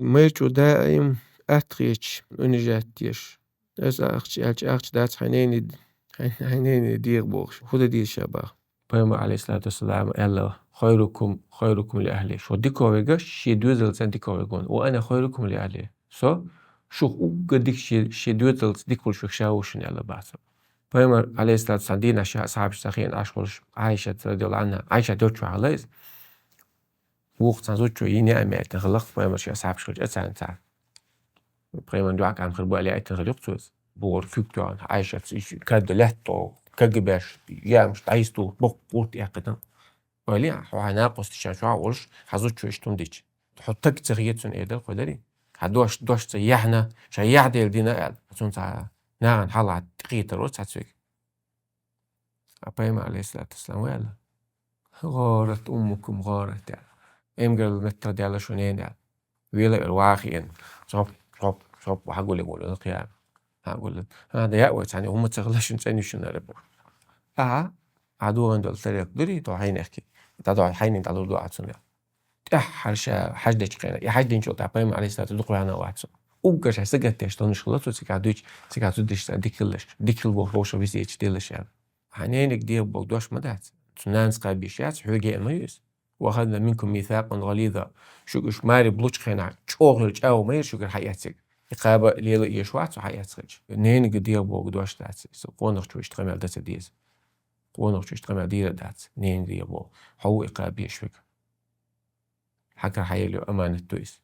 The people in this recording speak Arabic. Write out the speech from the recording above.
ميرجو دائم أتريش ونجاتيش أس أخش دات حنين دير بوش خود دير شباب بيما عليه الصلاة والسلام يلا خيركم لأهله شو ديكو ويجاش شي دوزل سن ديكو ويجون وأنا خيركم لأهله شو قديك شي دوزل ديكو شو شاوشن يلا بعث بيما عليه الصلاة والسلام دينا شا صاحب سخين أشخاص عائشة رضي الله عنها عائشة دوتشو عليه وقت زوجته يني أميت غلق بيما شا صاحب شخص أتسان تاع بيما دوعك عن خربوا عليه أتغلقتوز بور فيكتوان عائشة كاد لهتو كجباش يا مش عايزتو بوت يا قدام ولي هناقص تشاشوا ولش حزوت شو اشتم ديش تحطك تغييتون ايدل قدري دوش تيحنا شيع ديل دينا قال تون تاع نعم حلا تقيت الروت تسويك أبايما عليه الصلاة والسلام ويلا غارت أمكم غارت يعني إمجل متى ديالا شونين يعني ويلا الواقعين صب وهقول لك القيامة هقول لك هذا يأوي يعني هم تغلش نسأني شنو ربنا عدو عند الطريق دري تو حين احكي تدعو حين تعدو دو عدسون حرشا حجدش قينا يا حجدين شو تعبين عليه الصلاة والسلام أنا وعدسون وقش سجت تشتون شغلته سكادوش ديش ديكل بوش بيسيتش ديلش يعني حنينك دير بودوش مدات تنانس قابيشات حوجي ميوس وأخذنا منكم ميثاقا غليظا شو ماري بلوش خينا شغل أو مير شو حياتك إقابة ليلة يشوات وحياتك نينك دير بودوش تاتس قونر شو يشتغل دات ديز قونر شو يشتغل دير دات نين دير بو هو إقابة يشوك حكر حيلو أمانة تويس